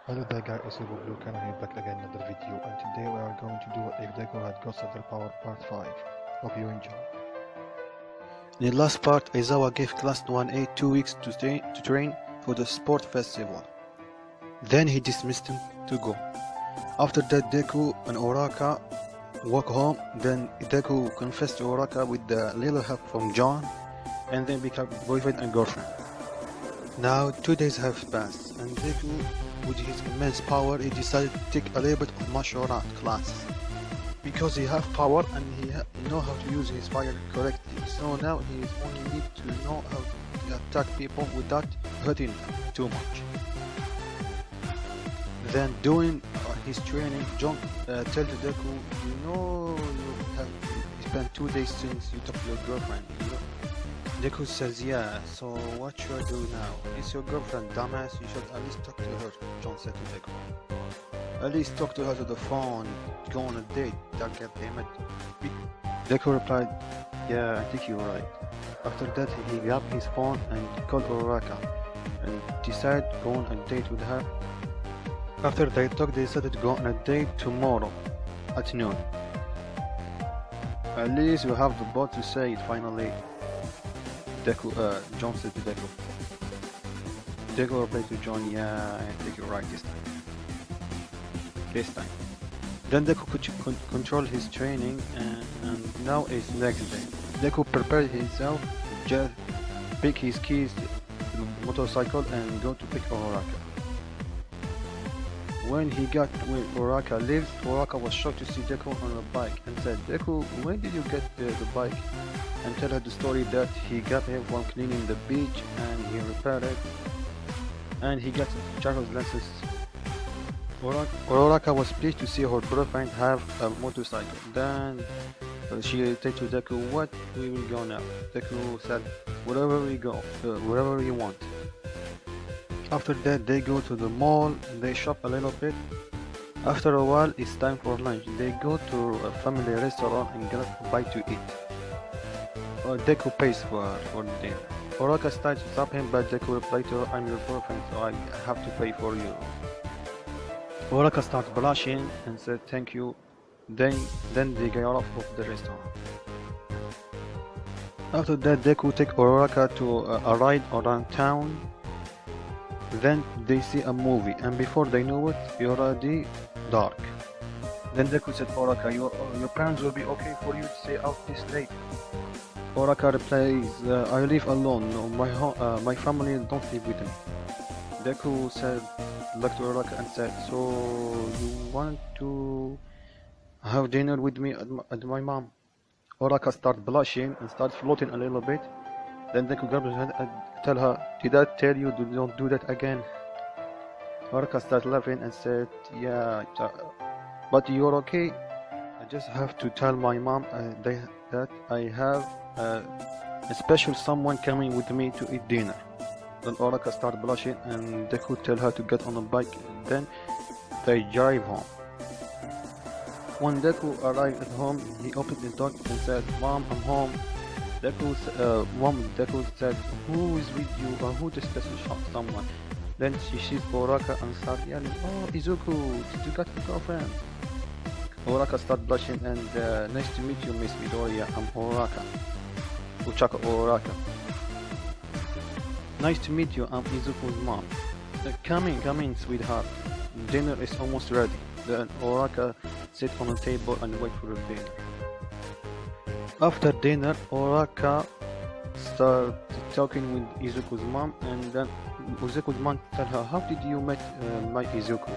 Hello there guys, it's Super Blue Cannon here back again in another video, and today we are going to do If Deku had Ghost of the Power Part 5. Hope you enjoy. In the last part, Aizawa gave Class 1A 2 weeks to train for the sport festival. Then he dismissed him to go. After that, Deku and Oraka walk home. Then Deku confessed to Oraka with the little help from John, and then become boyfriend and girlfriend. Now 2 days have passed, and Deku, with his immense power, he decided to take a little bit of martial art classes. Because he have power and he know how to use his fire correctly. So now he is only need to know how to attack people without hurting them too much. Then doing his training, John tell to Deku, you know you have spent 2 days since you talked to your girlfriend. Deku says, yeah, so what should I do now? It's your girlfriend, dumbass, you should at least talk to her, John said to Deku. At least talk to her to the phone, go on a date, don't get damn it. Deku replied, yeah, I think you're right. After that, he grabbed his phone and called Uraraka and decided to go on a date with her. After they talked, they decided to go on a date tomorrow at noon. At least you have the boat to say it finally. John said to Deku. Deku replied to John, yeah, I think you're right this time. Then Deku could control his training, and now it's next day. Deku prepared himself, just pick his keys to the motorcycle and go to pick Uraraka. When he got where Uraraka lives, Uraraka was shocked to see Deku on a bike and said, Deku, when did you get the bike? And tell her the story that he got it while cleaning the beach and he repaired it and he got driver's license. Uraraka was pleased to see her boyfriend have a motorcycle. Then she said to Deku, what we will go now? Deku said, wherever we go, wherever you want. After that they go to the mall, they shop a little bit. After a while it's time for lunch. They go to a family restaurant and get a bite to eat. Deku pays for the dinner. Uraraka starts to stop him, but Deku replies to her, I'm your boyfriend, so I have to pay for you. Uraraka starts blushing and said thank you. Then they get off of the restaurant. After that, Deku takes Uraraka to a ride around town. Then they see a movie, and before they know it, it's already dark. Then Deku said, Uraraka, your parents will be okay for you to stay out this late. Uraraka replies, I live alone. No, my family don't live with me. Deku said, looked to Uraraka and said, so you want to have dinner with me at my mom? Uraraka starts blushing and starts floating a little bit. Then Deku grabs her hand and tell her, did I tell you don't do that again? Uraraka starts laughing and said, yeah, but you're okay? I just have to tell my mom that I have a special someone coming with me to eat dinner. Then Uraraka starts blushing and Deku tell her to get on a bike. Then they drive home. When Deku arrived at home, he opened the door and said, Mom, I'm home. Deku said, who is with you or who this special someone? Then she sees Uraraka and starts yelling, oh Izuku, did you got a girlfriend? Uraraka started blushing and nice to meet you, Miss Midoriya, I'm Uraraka. Uchako Uraraka. Nice to meet you, I'm Izuku's mom. Come in, sweetheart. Dinner is almost ready. Then Uraraka sits on a table and wait for the dinner. After dinner, Uraraka started talking with Izuku's mom, and then Izuku's mom tell her, how did you meet my Izuku?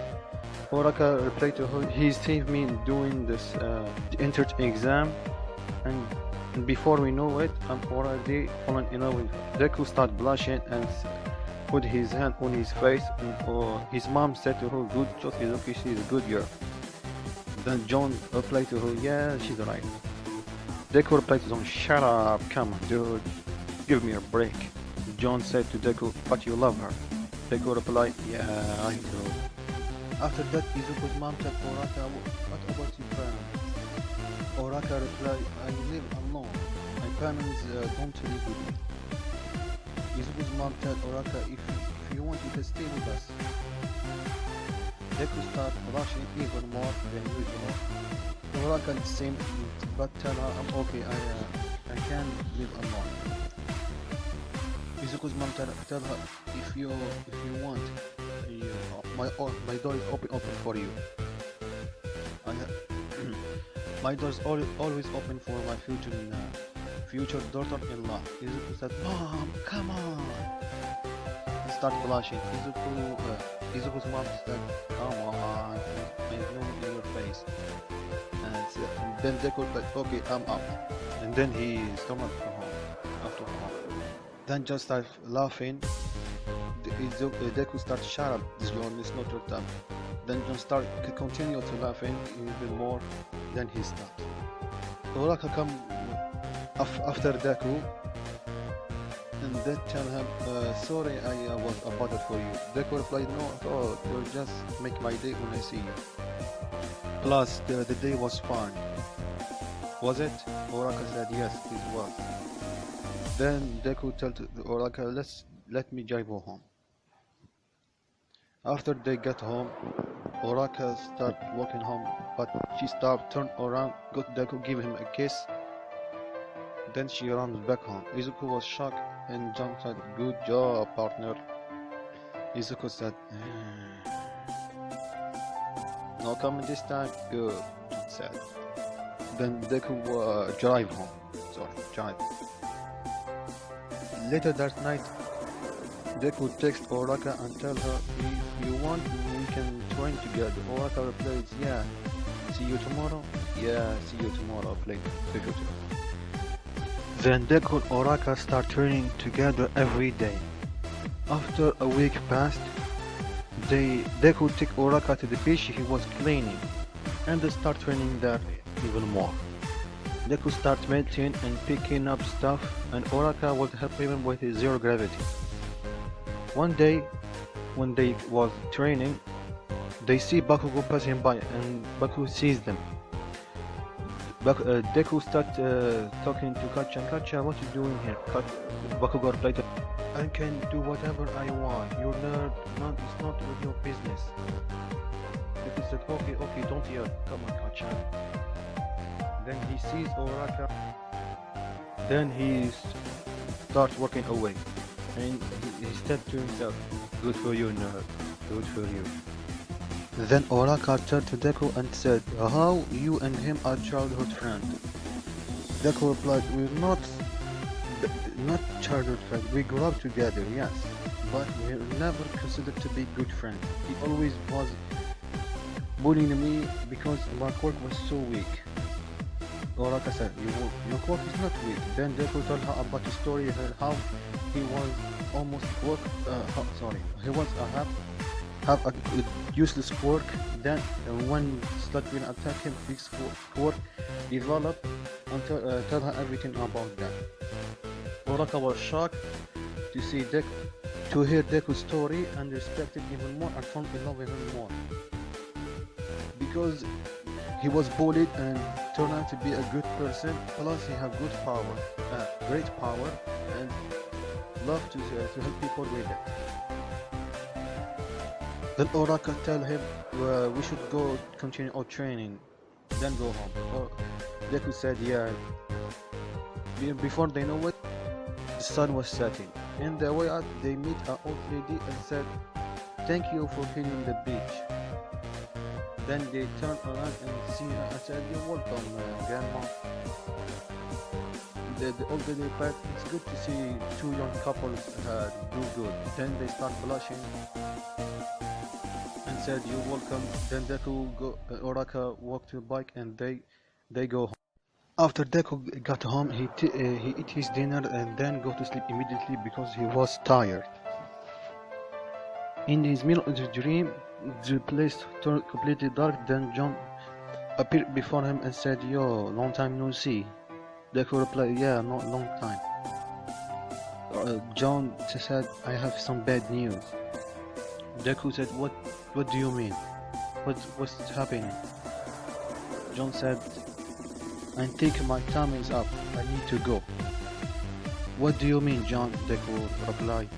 Uraraka replied to her, he saved me doing this entrance exam, and before we know it, I'm already falling in love with her. Deku started blushing and put his hand on his face, and his mom said to her, good choice Izuku, she's a good girl. Then John replied to her, yeah, she's right. Deku replied to John, shut up, come on dude, give me a break. John said to Deku, but you love her. Deku replied, yeah, I do. After that, Izuku's mom said, Uraraka, what about your parents? Uraraka replied, I live alone. My parents don't live with me. Izuku's mom said, Uraraka, if you want, you can stay with us. Deku start rushing even more than usual. Uraka the same, but tell her I'm okay. I can live alone. Izuku's mom tell her if you want, you, my door is open for you. I, my door is always open for my future daughter-in-law. Izuku said, "Mom, come on." He started blushing. Izuku's mom said, "Come on, I know in your face." And then Deku like, "Okay, I'm up." And then he stormed after home. Then just started laughing. Deku started, "Shut up, this John, it's not your time." Then John started continue to laughing even more. Then he stopped. Uraka come after Deku and then tell him, "Sorry, I was a bother for you." Deku replied, "No at all, you'll just make my day when I see you." Plus, the day was fun. Was it? Uraka said, "Yes, it was." Then Deku told Uraka, let me drive her home. After they get home, Uraka started walking home, but she stopped, turned around, got Deku, give him a kiss. Then she runs back home. Izuku was shocked, and John said, "Good job, partner." Izuku said, "No coming this time." "Good," John said. Then Deku drive home. Drive. Later that night, Deku texts Uraka and tell her, "If you want, we can train together." Uraka replies, "Yeah, see you tomorrow." "Yeah, see you tomorrow." Played Deku too. Then Deku and Uraka start training together every day. After a week passed, Deku took Uraka to the beach he was cleaning, and they start training there even more. Deku starts melting and picking up stuff, and Uraka would help him with his zero gravity. One day, when they was training, they see Bakugo passing by, and Bakugo sees them. Deku start talking to Kacha. "Kacha, what you doing here?" Bakugo replied, "I can do whatever I want. You're it's not with your business." Deku said, Okay, don't yell. Come on, Kacha." Then he sees Uraka. Then he starts walking away, and he said to himself, "Good for you, nerd. Good for you." Then Uraka turned to Deku and said, "How you and him are childhood friends?" Deku replied, "We're not childhood friends. We grew up together, yes, but we're never considered to be good friends. He always was bullying me because my quirk was so weak." Uraka said, "Your quirk is not weak." Then Deku told her about the story how he was almost he was have a useless quirk. Then when Slugwing attacked him, his quirk developed, and tell her everything about that. Uraka was shocked to hear Deku's story and respected even more and fell in love with him more. Because he was bullied and turned out to be a good person, plus he had good power, great power, and love to help people with it. Then Uraka tell him we should go continue our training, then go home. Deku said, "Yeah." Before they know it, the sun was setting. In their way out, they meet an old lady and said, "Thank you for cleaning the beach." Then they turned around and see her and said, "You're welcome, Grandma." The old lady replied, "It's good to see two young couples do good." Then they start blushing and said, "You're welcome." Then Uraka walked to the bike and they go home. After Deku got home, he ate his dinner and then go to sleep immediately because he was tired. In his middle of the dream, the place turned completely dark. Then John appeared before him and said, "Yo, long time no see." Deku replied, "Yeah, not long time." John said, "I have some bad news." Deku said, What do you mean? What's happening?" John said, "I think my time is up. I need to go." "What do you mean, John?" Deku replied.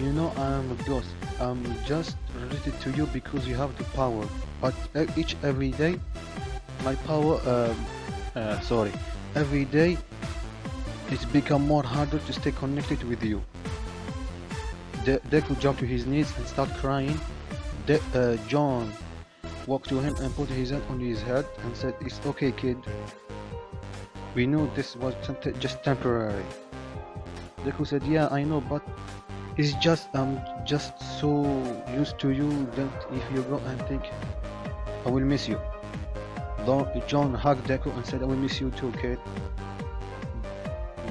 You know I am a ghost. I'm just related to you because you have the power. But every day, my power, every day it's become more harder to stay connected with you. Deku jumped to his knees and started crying. John walked to him and put his hand on his head and said, "It's okay, kid. We knew this was just temporary." Deku said, "Yeah, I know, but it's just I'm just so used to you that if you go and think, I will miss you." John hugged Deku and said, "I will miss you too, kid."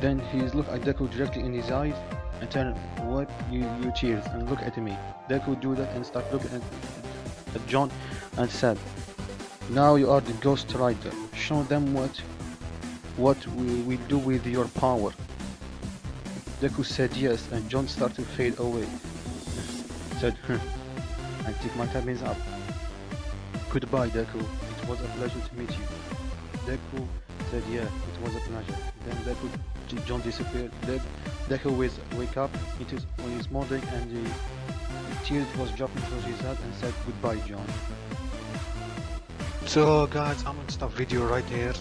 Then he looked at Deku directly in his eyes and turned, "Wipe your tears and look at me." Deku do that and started looking at John and said, "Now you are the Ghost Rider. Show them what we do with your power." Deku said yes, and John started to fade away. Said, "I think my time is up. Goodbye, Deku. It was a pleasure to meet you." Deku said, "Yeah, it was a pleasure." Then John disappeared. Deku wake up. It is on his morning, and the tears was dropping from his head, and said, "Goodbye, John." So guys, I'm gonna stop video right here.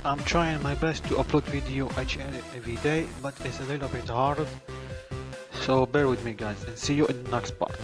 I'm trying my best to upload video each and every day, but it's a little bit hard. So bear with me guys, and see you in the next part.